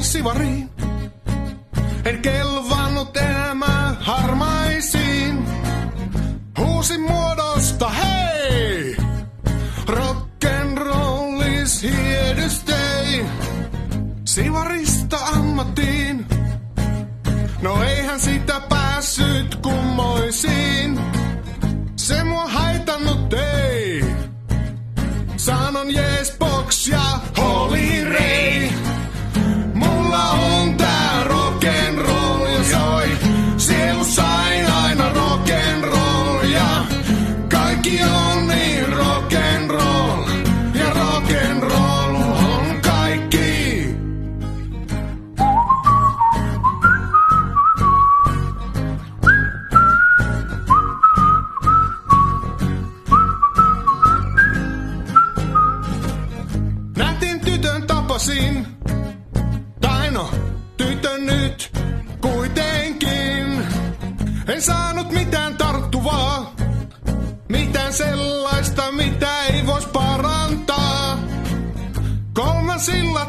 sivariin. En kelvannut enää harmaisiin. Huusin muodosta hei! Rock'n'rollis here to stay. Sivarista ammattiin. No eihän sitä päässyt kummoisiin. Se mua haitannut ei. Sanon yes box ja Holy Ray. Mulla on tää rock'n'roll ja soi. Sielussaan aina rock'n'roll ja kaikki on niin rock'n'roll. Ja rock'n'roll on kaikki. Nätin tytön tapasin. Tai no, tytön nyt kuitenkin. En saanut mitään tarttuvaa. Mitään sellaista, mitä ei vois parantaa. 3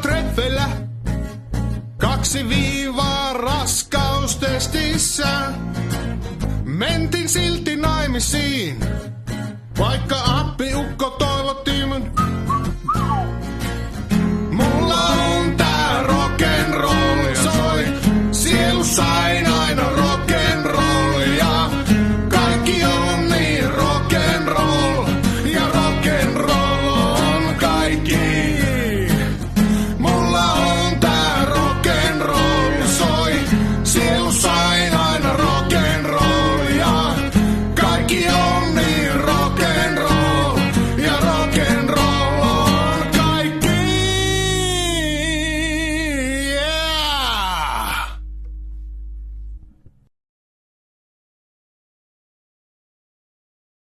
treffeillä. 2 viivaa raskaustestissä. Mentin silti naimisiin. Vaikka appiukko toivotti